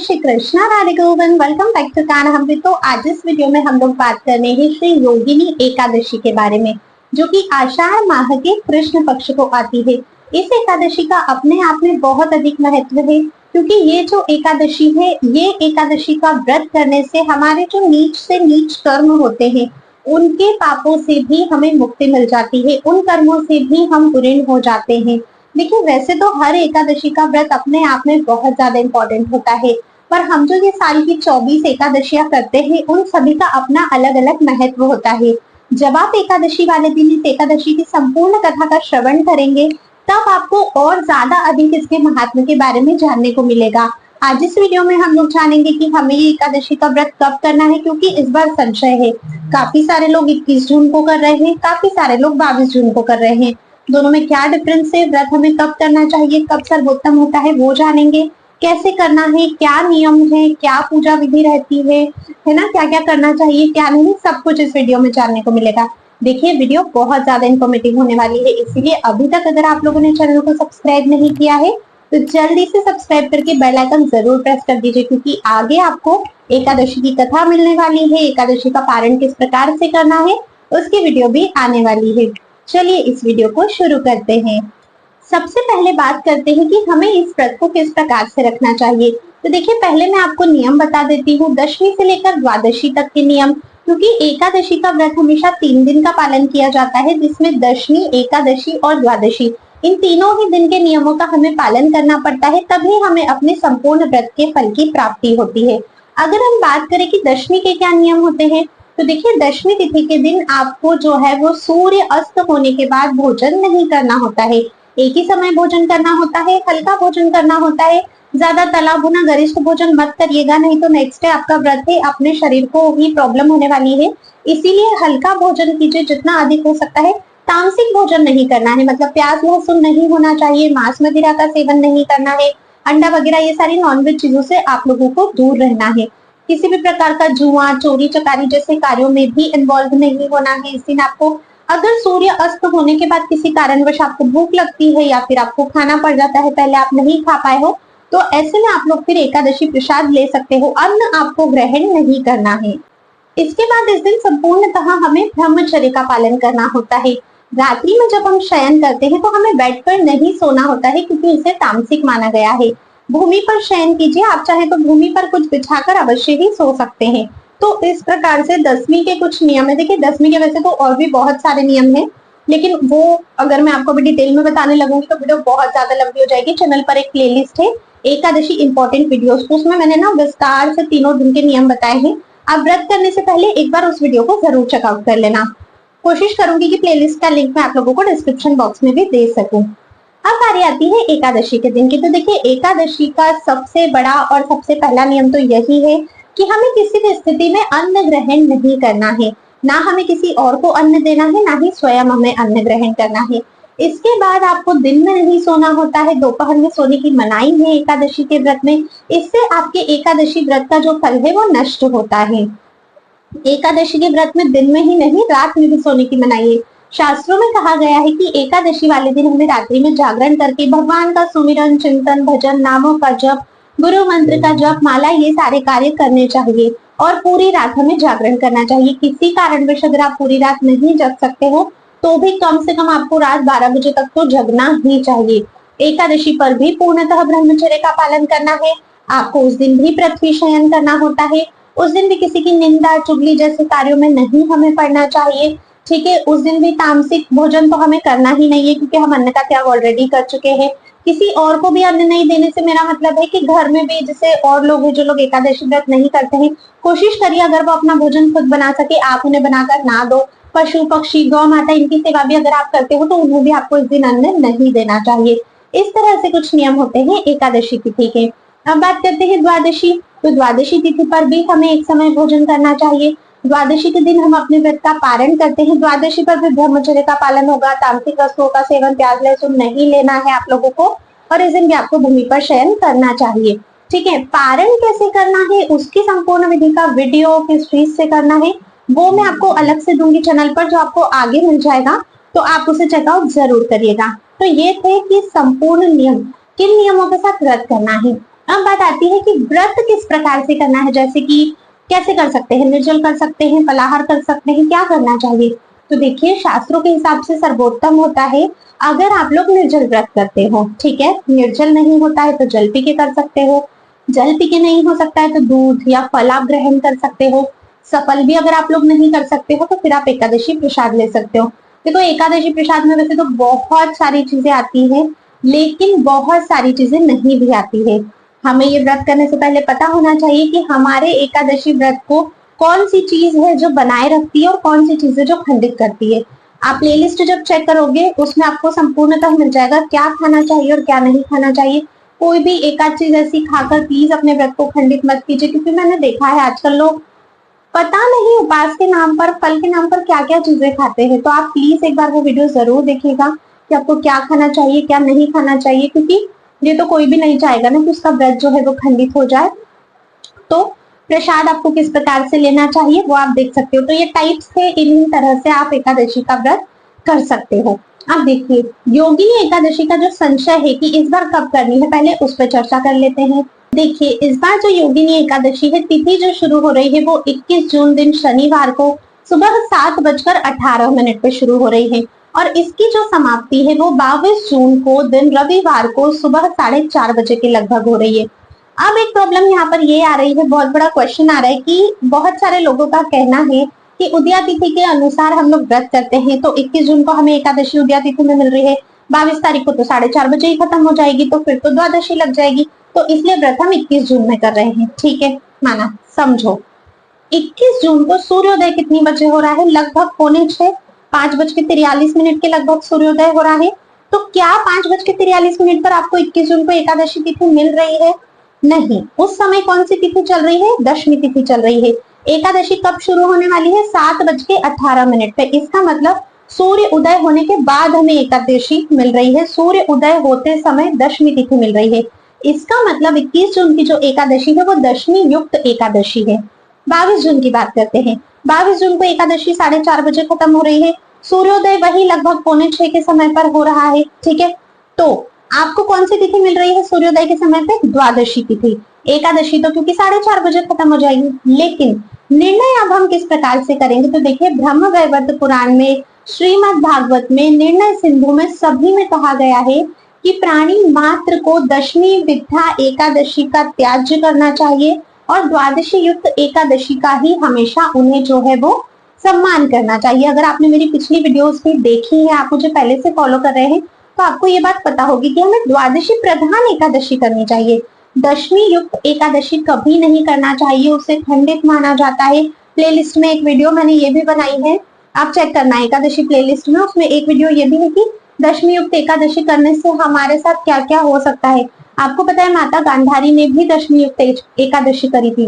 Shri Krishna Radhe Govind. Welcome back to Kanha Amrit. तो आज इस वीडियो में हम लोग बात करने हैं श्री योगिनी एकादशी के बारे में, जो कि आषाढ़ माह के कृष्ण पक्ष को आती है। इस एकादशी का अपने आप में बहुत अधिक महत्व है, क्योंकि ये जो एकादशी है, ये एकादशी का व्रत करने से हमारे जो नीच से नीच कर्म होते हैं, उनके पापों से भी हमें मुक्ति मिल जाती है, उन कर्मों से भी हम ऋणी हो जाते हैं। देखिए, वैसे तो हर एकादशी का व्रत अपने आप में बहुत ज्यादा इम्पोर्टेंट होता है, पर हम जो ये साल की 24 एकादशियां करते हैं, उन सभी का अपना अलग अलग महत्व होता है। जब आप एकादशी वाले दिन इस एकादशी की संपूर्ण कथा का श्रवण करेंगे, तब आपको और ज्यादा अधिक इसके महात्म के बारे में जानने को मिलेगा। आज इस वीडियो में हम लोग जानेंगे कि हमें ये एकादशी का व्रत कब करना है, क्योंकि इस बार संशय है। काफी सारे लोग 21 जून को कर रहे हैं, काफी सारे लोग 22 जून को कर रहे हैं। दोनों में क्या डिफरेंस है, व्रत हमें कब करना चाहिए, कब सर्वोत्तम होता है, वो जानेंगे। कैसे करना है, क्या नियम है, क्या पूजा विधि रहती है ना, क्या क्या करना चाहिए, क्या नहीं, सब कुछ इस वीडियो में जानने को मिलेगा। देखिए, वीडियो बहुत ज्यादा इन्फॉर्मेटिव होने वाली है, इसीलिए अभी तक अगर आप लोगों ने चैनल को सब्सक्राइब नहीं किया है, तो जल्दी से सब्सक्राइब करके बेल आइकन जरूर प्रेस कर दीजिए, क्योंकि आगे आपको एकादशी की कथा मिलने वाली है। एकादशी का पारण किस प्रकार से करना है, उसकी वीडियो भी आने वाली है। चलिए इस वीडियो को शुरू करते हैं। सबसे पहले बात करते हैं कि हमें इस व्रत को किस प्रकार से रखना चाहिए। तो देखिए, पहले मैं आपको नियम बता देती हूँ, दशमी से लेकर द्वादशी तक के नियम। क्योंकि एकादशी का व्रत हमेशा 3 दिन का पालन किया जाता है, जिसमें दशमी, एकादशी और द्वादशी, इन तीनों ही दिन के नियमों का हमें पालन करना पड़ता है, तभी हमें अपने संपूर्ण व्रत के फल की प्राप्ति होती है। अगर हम बात करें कि दशमी के क्या नियम होते हैं, तो देखिए, दशमी तिथि के दिन आपको जो है वो सूर्य अस्त होने के बाद भोजन नहीं करना होता है। एक ही समय भोजन करना होता है, हल्का भोजन करना होता है। ज्यादा तला भुना गरिष्ठ भोजन मत करिएगा, नहीं तो नेक्स्ट डे आपका व्रत है, अपने शरीर को ही प्रॉब्लम होने वाली है। इसीलिए हल्का भोजन कीजिए जितना अधिक हो सकता है। तामसिक भोजन नहीं करना है, मतलब प्याज लहसुन नहीं होना चाहिए, मांस मदिरा का सेवन नहीं करना है, अंडा वगैरह ये सारी नॉनवेज चीजों से आप लोगों को दूर रहना है। किसी भी प्रकार का जुआ, चोरी चकारी जैसे कार्यों में भी इन्वॉल्व नहीं होना है इस दिन आपको। अगर सूर्य अस्त होने के बाद किसी कारणवश आपको भूख लगती है, या फिर आपको खाना पड़ जाता है, पहले आप नहीं खा पाए हो, तो ऐसे में आप लोग फिर एकादशी प्रसाद ले सकते हो। अन्न आपको ग्रहण नहीं करना है। इसके बाद इस दिन संपूर्णतः हमें ब्रह्मचर्य का पालन करना होता है। रात्रि में जब हम शयन करते हैं, तो हमें बेड पर नहीं सोना होता है, क्योंकि इसे तामसिक माना गया है। भूमि पर शयन कीजिए, आप चाहे तो भूमि पर कुछ बिछाकर अवश्य ही सो सकते हैं। तो इस प्रकार से दसवीं के कुछ नियम है। देखिए, दसवीं के वैसे तो और भी बहुत सारे नियम हैं, लेकिन वो अगर मैं आपको भी डिटेल में बताने लगूंगी तो वीडियो बहुत ज्यादा लंबी हो जाएगी। चैनल पर एक प्लेलिस्ट है, एकादशी इंपॉर्टेंट वीडियोस, तो उसमें मैंने ना विस्तार से तीनों दिन के नियम बताए हैं। आप व्रत करने से पहले एक बार उस वीडियो को जरूर चेकआउट कर लेना। कोशिश करूंगी कि प्लेलिस्ट का लिंक मैं आप लोगों को डिस्क्रिप्शन बॉक्स में भी दे सकूं। अब बारी आती है एकादशी के दिन की। तो देखिए, एकादशी का सबसे बड़ा और सबसे पहला नियम तो यही है कि हमें किसी भी स्थिति में अन्न ग्रहण नहीं करना है। ना हमें किसी और को अन्न देना है, ना ही स्वयं हमें अन्न ग्रहण करना है। इसके बाद आपको दिन में नहीं सोना होता है, दोपहर में सोने की मनाही है एकादशी के व्रत में। इससे आपके एकादशी व्रत का जो फल है वो नष्ट होता है। एकादशी के व्रत में दिन में ही नहीं, रात में भी सोने की मनाही है। शास्त्रों में कहा गया है कि एकादशी वाले दिन हमें रात्रि में जागरण करके भगवान का सुमिरन, चिंतन, भजन, नामों का जप, गुरु मंत्र का जप, माला, ये सारे कार्य करने चाहिए। और पूरी रात हमें जागरण करना चाहिए। किसी कारणवश अगर आप पूरी रात नहीं जग सकते हो, तो भी कम से कम आपको रात 12 बजे तक तो जगना ही चाहिए। एकादशी पर भी पूर्णतः ब्रह्मचर्य का पालन करना है। आपको उस दिन भी पृथ्वी शयन करना होता है। उस दिन भी किसी की निंदा, चुगली जैसे कार्यों में नहीं हमें पड़ना चाहिए। ठीक है, उस दिन भी तामसिक भोजन तो हमें करना ही नहीं है, क्योंकि हम अन्न का त्याग ऑलरेडी कर चुके हैं। किसी और को भी अन्न नहीं देने से मेरा मतलब है कि घर में भी जैसे और लोग हैं जो लोग एकादशी व्रत नहीं करते हैं, कोशिश करिए अगर वो अपना भोजन खुद बना सके, आप उन्हें बनाकर ना दो। पशु पक्षी, गौ माता, इनकी सेवा भी अगर आप करते हो, तो उन्हें भी आपको इस दिन अन्न नहीं देना चाहिए। इस तरह से कुछ नियम होते हैं एकादशी तिथि के। अब बात करते हैं द्वादशी। तो द्वादशी तिथि पर भी हमें एक समय भोजन करना चाहिए। द्वादशी के दिन हम अपने व्रत का पारण करते हैं। द्वादशी पर भी ब्रह्मचर्य का पालन होगा। तामसिक वस्तुओं का सेवन, प्याज लहसुन नहीं लेना है आप लोगों को, और इस दिन भी आपको भूमि पर शयन करना चाहिए। ठीक है, पारण कैसे करना है, उसकी संपूर्ण विधि का वीडियो किस चीज से करना है, वो मैं आपको अलग से दूंगी चैनल पर, जो आपको आगे मिल जाएगा, तो आप उसे चेकआउट जरूर करिएगा। तो ये थे कि संपूर्ण नियम, किन नियमों के साथ व्रत करना है। अब बात आती है कि व्रत किस प्रकार से करना है, जैसे कि कैसे कर सकते हैं, निर्जल कर सकते हैं, फलाहार कर सकते हैं, क्या करना चाहिए। तो देखिए, शास्त्रों के हिसाब से सर्वोत्तम होता है अगर आप लोग निर्जल व्रत करते हो। ठीक है, निर्जल नहीं होता है तो जल पी के कर सकते हो, जल पी के नहीं हो सकता है तो दूध या फल आप ग्रहण कर सकते हो। सफल भी अगर आप लोग नहीं कर सकते हो तो फिर आप एकादशी प्रसाद ले सकते हो। देखो, एकादशी प्रसाद में वैसे तो बहुत सारी चीजें आती हैं, लेकिन बहुत सारी चीजें नहीं भी आती है। हमें ये व्रत करने से पहले पता होना चाहिए कि हमारे एकादशी व्रत को कौन सी चीज है जो बनाए रखती है और कौन सी चीज है जो खंडित करती है। आप प्लेलिस्ट जब चेक करोगे उसमें आपको संपूर्णतः मिल जाएगा क्या खाना चाहिए और क्या नहीं खाना चाहिए। कोई भी एक आध चीज ऐसी खाकर प्लीज अपने व्रत को खंडित मत कीजिए, क्योंकि मैंने देखा है आजकल लोग पता नहीं उपवास के नाम पर, फल के नाम पर क्या क्या चीजें खाते हैं। तो आप प्लीज एक बार वो वीडियो जरूर देखिएगा कि आपको क्या खाना चाहिए क्या नहीं खाना चाहिए, क्योंकि ये तो कोई भी नहीं चाहेगा ना कि उसका व्रत जो है वो खंडित हो जाए। तो प्रसाद आपको किस प्रकार से लेना चाहिए वो आप देख सकते हो। तो ये टाइप्स थे, इन्हीं तरह से आप एकादशी का व्रत कर सकते हो। अब देखिए, योगिनी एकादशी का जो संशय है कि इस बार कब करनी है, पहले उस पर चर्चा कर लेते हैं। देखिए, इस बार जो योगिनी एकादशी है, तिथि जो शुरू हो रही है वो 21 जून दिन शनिवार को सुबह 7:18 पे शुरू हो रही है, और इसकी जो समाप्ति है वो 22 जून को दिन रविवार को सुबह 4:30 के लगभग हो रही है। अब एक प्रॉब्लम यहाँ पर ये आ रही है, बहुत बड़ा क्वेश्चन आ रहा है कि बहुत सारे लोगों का कहना है कि उदया तिथि के अनुसार हम लोग व्रत करते हैं, तो 21 जून को हमें एकादशी उदया तिथि में मिल रही है, 22 तारीख को तो 4:30 ही खत्म हो जाएगी, तो फिर तो द्वादशी लग जाएगी, तो इसलिए व्रत हम 21 जून में कर रहे हैं। ठीक है, माना, समझो 21 जून को सूर्योदय कितनी बजे हो रहा है, लगभग 5:45, 5:43 के लगभग सूर्योदय हो रहा है। तो क्या 5:43 पर आपको 21 जून को एकादशी तिथि मिल रही है? नहीं, उस समय कौन सी तिथि चल रही है, दशमी तिथि चल रही है। एकादशी कब शुरू होने वाली है, 7:18 पे। इसका मतलब सूर्य उदय होने के बाद हमें एकादशी मिल रही है, सूर्य उदय होते समय दशमी तिथि मिल रही है। इसका मतलब 21 जून की जो एकादशी है वो दशमी युक्त एकादशी है। 22 जून की बात करते हैं, 22 जून को एकादशी 4:30 खत्म हो रही है, सूर्योदय वही लगभग 5:45 के समय पर हो रहा है। ठीक है, तो आपको कौन सी तिथि मिल रही है सूर्योदय के समय पे, द्वादशी तिथि। एकादशी तो क्योंकि 4:30 खत्म हो जाएगी, लेकिन निर्णय अब हम किस प्रकार से करेंगे। तो देखिए, ब्रह्म वैवर्त पुराण में, श्रीमद् भागवत में, निर्णय सिंधु में, सभी में कहा गया है कि प्राणी मात्र को दशमी विद्या एकादशी का त्याज्य करना चाहिए और द्वादशी युक्त एकादशी का ही हमेशा उन्हें जो है वो सम्मान करना चाहिए। अगर आपने मेरी पिछली वीडियोस भी देखी है, आप मुझे पहले से फॉलो कर रहे हैं, तो आपको ये बात पता होगी कि हमें द्वादशी प्रधान एकादशी करनी चाहिए, दशमी युक्त एकादशी कभी नहीं करना चाहिए, उसे खंडित माना जाता है। प्लेलिस्ट में एक वीडियो मैंने ये भी बनाई है, आप चेक करना एकादशी प्लेलिस्ट में, उसमें एक वीडियो ये भी है कि दशमी युक्त एकादशी करने से हमारे साथ क्या क्या हो सकता है। आपको पता है माता गांधारी ने भी दशमी युक्त एकादशी करी थी,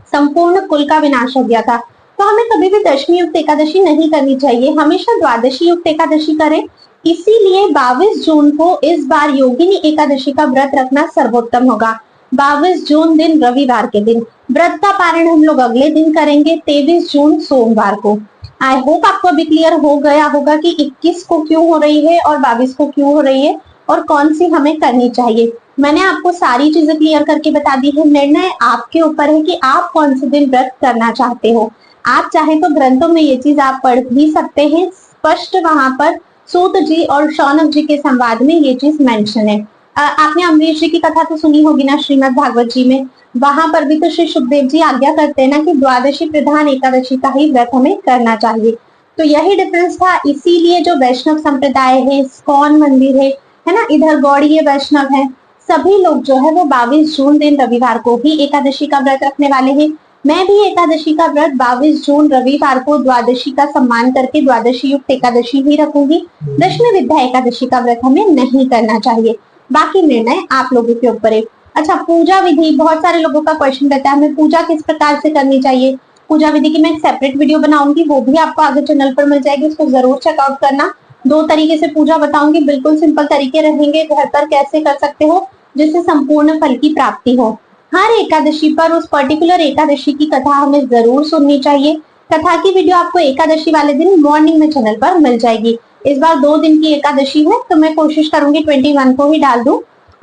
संपूर्ण कुल का विनाश हो गया था। तो हमें कभी भी दशमी युक्त एकादशी नहीं करनी चाहिए, हमेशा द्वादशी युक्त एकादशी करें। इसीलिए 22 जून को इस बार योगिनी एकादशी का व्रत रखना सर्वोत्तम होगा। 22 जून दिन रविवार के दिन, व्रत का पारण हम लोग अगले दिन करेंगे 23 जून सोमवार को। आई होप आपको अभी क्लियर हो गया होगा कि 21 को क्यों हो रही है और 22 को क्यों हो रही है और कौन सी हमें करनी चाहिए। मैंने आपको सारी चीजें क्लियर करके बता दी है, निर्णय आपके ऊपर है कि आप कौन से दिन व्रत करना चाहते हो। आप चाहे तो ग्रंथों में ये चीज आप पढ़ भी सकते हैं, स्पष्ट वहां पर सूत जी और शौनक जी के संवाद में ये चीज मेंशन है। आपने अम्बरीश जी की कथा तो सुनी होगी ना श्रीमद् भागवत जी में, वहां पर भी तो श्री सुखदेव जी आज्ञा करते हैं ना कि द्वादशी प्रधान एकादशी का ही व्रत हमें करना चाहिए। तो यही डिफरेंस था, इसीलिए जो वैष्णव संप्रदाय है, स्कॉन मंदिर है ना, इधर गौड़ीय वैष्णव है, सभी लोग जो है वो 22 जून दिन रविवार को ही एकादशी का व्रत रखने वाले हैं। मैं भी एकादशी का व्रत 22 जून रविवार को द्वादशी का सम्मान करके द्वादशी युक्त एकादशी ही रखूंगी। दशमी विद्या एकादशी का व्रत हमें नहीं करना चाहिए, बाकी निर्णय आप लोगों के ऊपर है। अच्छा, पूजा विधि, बहुत सारे लोगों का क्वेश्चन रहता है हमें पूजा किस प्रकार से करनी चाहिए। पूजा विधि की मैं एक सेपरेट वीडियो बनाऊंगी, वो भी आपको आगे चैनल पर मिल जाएगी, उसको जरूर चेकआउट करना। 2 तरीके से पूजा बताऊंगी, बिल्कुल सिंपल तरीके रहेंगे, घर पर कैसे कर सकते हो जिससे संपूर्ण फल की प्राप्ति हो। हर एकादशी पर उस पर्टिकुलर एकादशी की कथा हमें जरूर सुननी चाहिए। कथा की वीडियो आपको एकादशी वाले दिन मॉर्निंग में चैनल पर मिल जाएगी। इस बार 2 दिन की एकादशी है तो मैं कोशिश करूंगी 21 को ही डाल दूं।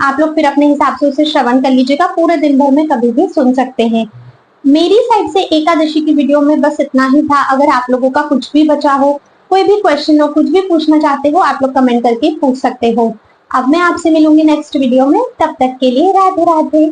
आप लोग फिर अपने हिसाब से उसे श्रवण कर लीजिएगा, पूरे दिन भर में कभी भी सुन सकते हैं। मेरी साइड से एकादशी की वीडियो में बस इतना ही था। अगर आप लोगों का कुछ भी बचा हो, कोई भी क्वेश्चन हो, कुछ भी पूछना चाहते हो, आप लोग कमेंट करके पूछ सकते हो। अब मैं आपसे मिलूंगी नेक्स्ट वीडियो में, तब तक के लिए राधे राधे।